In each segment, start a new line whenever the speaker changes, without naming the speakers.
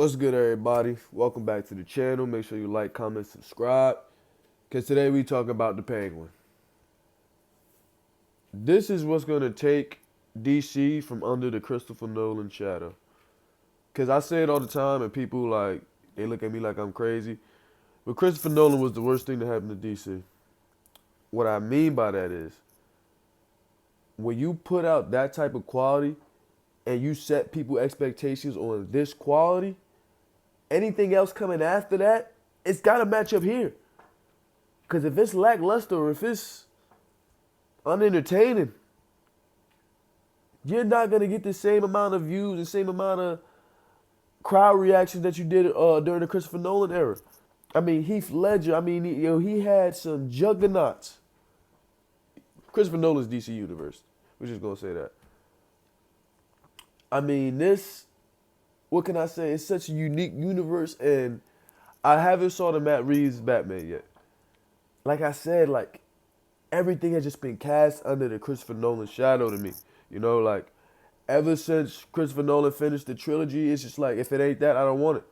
What's good, everybody? Welcome back to the channel. Make sure you like, comment, subscribe. Because today we talk about the Penguin. This is what's going to take DC from under the Christopher Nolan shadow. Because I say it all the time and people they look at me like I'm crazy. But Christopher Nolan was the worst thing to happen to DC. What I mean by that is, when you put out that type of quality and you set people expectations on this quality, anything else coming after that, it's got to match up here. Because if it's lackluster or if it's unentertaining, you're not going to get the same amount of views, the same amount of crowd reactions that you did during the Christopher Nolan era. I mean, Heath Ledger, he had some juggernauts. Christopher Nolan's DC Universe. We're just going to say that. I mean, what can I say? It's such a unique universe, and I haven't saw the Matt Reeves Batman yet. Like I said, everything has just been cast under the Christopher Nolan shadow to me. Ever since Christopher Nolan finished the trilogy, it's just like, if it ain't that, I don't want it.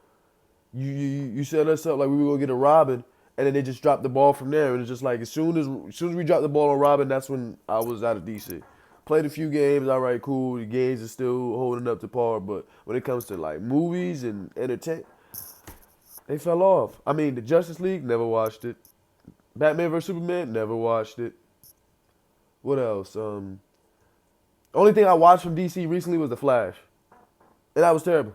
You set us up like we were gonna get a Robin, and then they just dropped the ball from there. And it's just like as soon as we dropped the ball on Robin, that's when I was out of DC. Played a few games, all right, cool. The games are still holding up to par, but when it comes to movies and entertainment, they fell off. I mean, the Justice League, never watched it. Batman vs Superman, never watched it. What else? Only thing I watched from DC recently was The Flash, and that was terrible.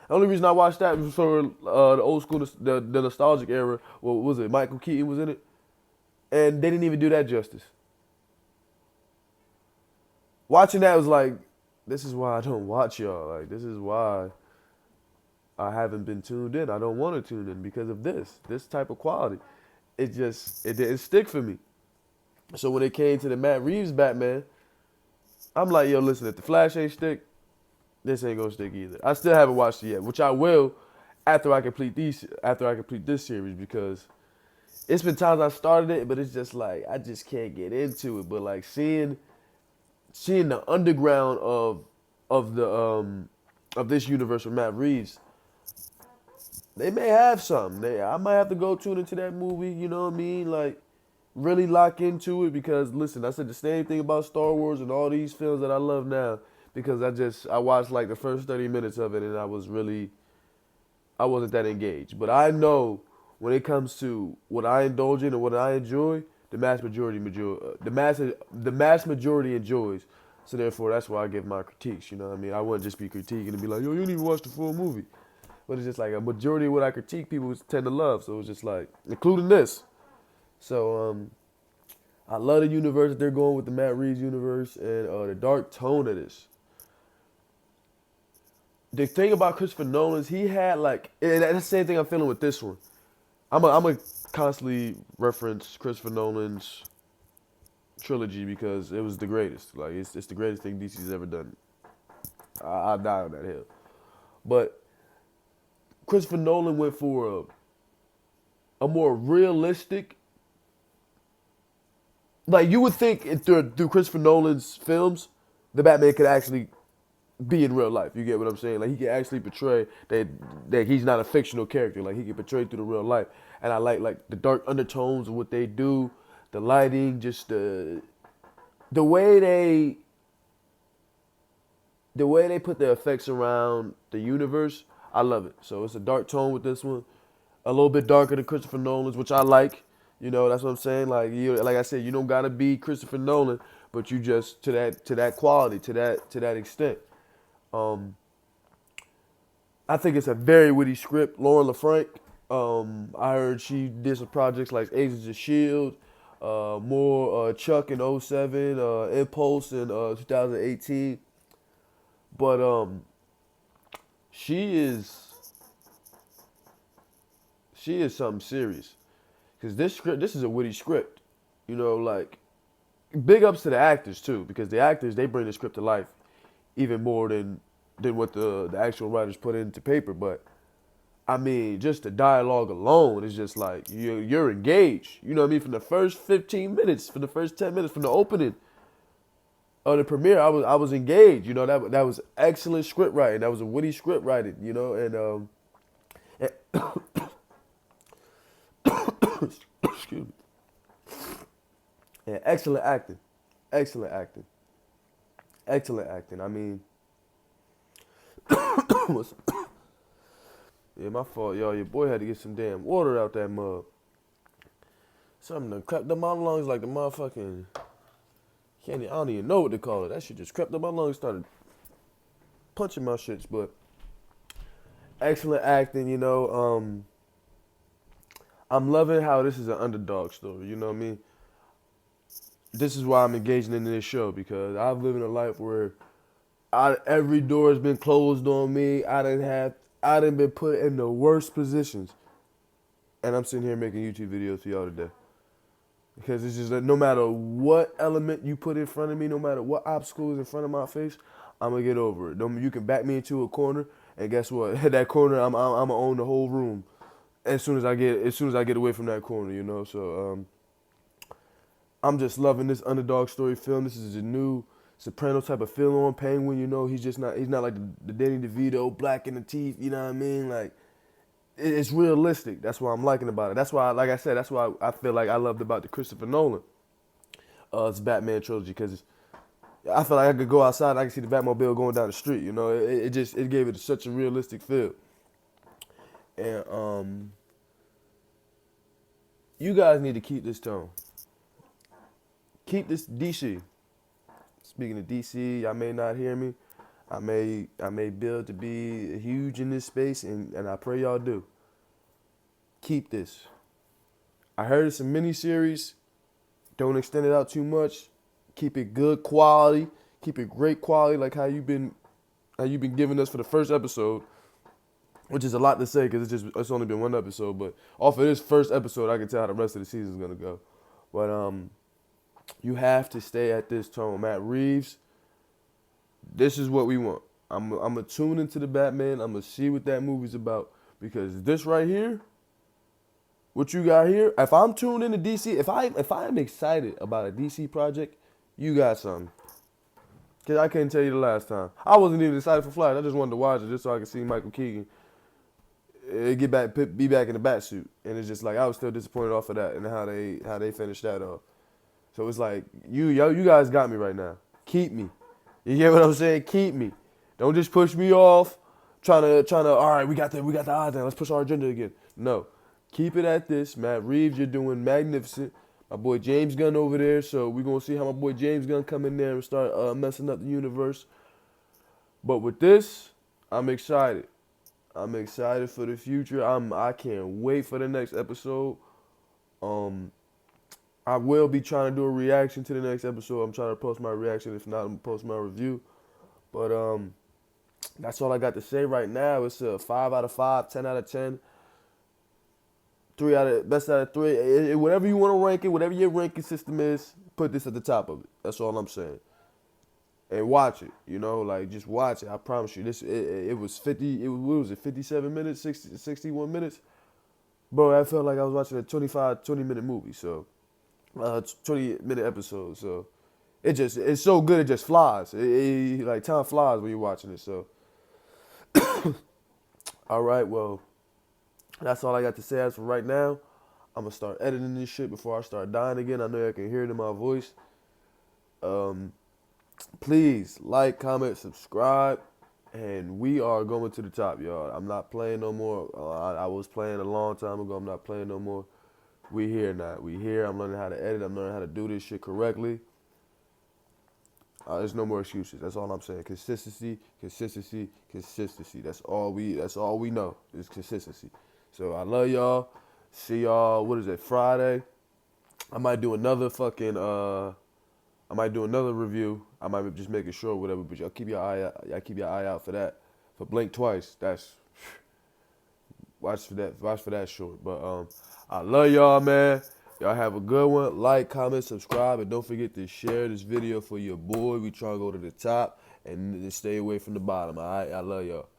The only reason I watched that was for the old school, the nostalgic era. What was it? Michael Keaton was in it, and they didn't even do that justice. Watching that was like, this is why I don't watch y'all. This is why I haven't been tuned in. I don't want to tune in because of this type of quality. It didn't stick for me. So when it came to the Matt Reeves Batman, I'm like, yo, listen, if the Flash ain't stick, this ain't gonna stick either. I still haven't watched it yet, which I will after I complete this series, because it's been times I started it, but it's just like I just can't get into it. But seeing the underground of this universe with Matt Reeves, they may have something. I might have to go tune into that movie, you know what I mean? Really lock into it, because listen, I said the same thing about Star Wars and all these films that I love now, because I watched the first 30 minutes of it and I wasn't that engaged. But I know when it comes to what I indulge in and what I enjoy, the mass majority enjoys. So therefore, that's why I give my critiques. You know what I mean? I wouldn't just be critiquing and be like, yo, you didn't even watch the full movie. But it's just like a majority of what I critique, people tend to love. So it's just including this. So I love the universe that they're going with, the Matt Reeves universe, and the dark tone of this. The thing about Christopher Nolan's, he had and that's the same thing I'm feeling with this one. I'm a constantly reference Christopher Nolan's trilogy because it was the greatest. It's the greatest thing DC's ever done. I die on that hill. But Christopher Nolan went for a more realistic. You would think through Christopher Nolan's films, the Batman could actually be in real life. You get what I'm saying? He can actually portray that he's not a fictional character. He can portray through the real life. And I like the dark undertones of what they do, the lighting, just the way they put the effects around the universe. I love it. So it's a dark tone with this one, a little bit darker than Christopher Nolan's, which I like. That's what I'm saying. Like I said, you don't gotta be Christopher Nolan, but you just to that quality, to that extent. I think it's a very witty script. Lauren LaFranc, I heard she did some projects like Agents of Shield, more Chuck in '07, Impulse in 2018. But she is something serious. Because this is a witty script. Big ups to the actors too, because the actors, they bring the script to life even more than what the actual writers put into paper. But I mean, just the dialogue alone is just you're engaged. You know what I mean? From the first 15 minutes, from the first 10 minutes, from the opening, On the premiere, I was engaged. You know, that was excellent script writing. That was a witty script writing. You know, and excuse me, and excellent acting, excellent acting, excellent acting. I mean, yeah, my fault, y'all. Your boy had to get some damn water out that mug. Something done crept up my lungs like the motherfucking. I don't even know what to call it. That shit just crept up my lungs, started punching my shits. But excellent acting, you know. I'm loving how this is an underdog story. You know what I mean? This is why I'm engaging in this show, because I've lived in a life where every door has been closed on me. I done been put in the worst positions, and I'm sitting here making YouTube videos for y'all today. Because it's just that no matter what element you put in front of me, no matter what obstacle is in front of my face, I'm gonna get over it. You can back me into a corner, and guess what? That corner, I'm gonna own the whole room as soon as I get away from that corner, you know. So I'm just loving this underdog story film. This is a new Soprano type of feel on Penguin. You know, he's not like the Danny DeVito, black in the teeth. You know what I mean? Like, it's realistic. That's what I'm liking about it. That's why, like I said, that's why I feel like I loved about the Christopher Nolan it's Batman trilogy, because I feel like I could go outside and I could see the Batmobile going down the street. You know, it gave it such a realistic feel. And you guys need to keep this tone. Keep this DC. Speaking of DC, y'all may not hear me. I may build to be huge in this space, and I pray y'all do. Keep this. I heard it's a mini-series. Don't extend it out too much. Keep it good quality. Keep it great quality, like how you've been giving us for the first episode, which is a lot to say because it's only been one episode. But off of this first episode, I can tell how the rest of the season is gonna go. But you have to stay at this tone, Matt Reeves. This is what we want. I'm gonna tune into the Batman. I'm gonna see what that movie's about, because this right here, what you got here, if I'm tuned into DC, if I am excited about a DC project, you got something. Cause I couldn't tell you the last time. I wasn't even excited for Flash. I just wanted to watch it just so I could see Michael Keegan be back in the bat suit. And it's just like I was still disappointed off of that and how they finished that off. So it's like you guys got me right now. Keep me. You get what I'm saying? Keep me. Don't just push me off. Trying to. All right, we got the odds now. Let's push our agenda again. No, keep it at this. Matt Reeves, you're doing magnificent. My boy James Gunn over there. So we're gonna see how my boy James Gunn come in there and start messing up the universe. But with this, I'm excited. I'm excited for the future. I can't wait for the next episode. I will be trying to do a reaction to the next episode. I'm trying to post my reaction. If not, I'm gonna post my review. But that's all I got to say right now. It's a 5 out of 5, 10 out of 10, best out of 3. Whatever you want to rank it, whatever your ranking system is, put this at the top of it. That's all I'm saying. And watch it. You know, like just watch it. I promise you. It was 50. What was it? 57 minutes, 61 minutes. Bro, I felt like I was watching a 20-minute movie. So. 20-minute episode, so it's so good it just flies. Like time flies when you're watching it. So, all right, well, that's all I got to say as for right now. I'm gonna start editing this shit before I start dying again. I know I can hear it in my voice. Please like, comment, subscribe, and we are going to the top, y'all. I'm not playing no more. I was playing a long time ago. I'm not playing no more. We here now. We here. I'm learning how to edit. I'm learning how to do this shit correctly. There's no more excuses. That's all I'm saying. Consistency, consistency, consistency. That's all we know is consistency. So I love y'all. See y'all. What is it? Friday. I might do another review. I might be just making sure, whatever. But y'all keep your eye out. Y'all keep your eye out for that. For Blink Twice. That's watch for that short. But I love y'all, man. Y'all have a good one. Like, comment, subscribe, and don't forget to share this video for your boy. We try to go to the top and stay away from the bottom, all right? I love y'all.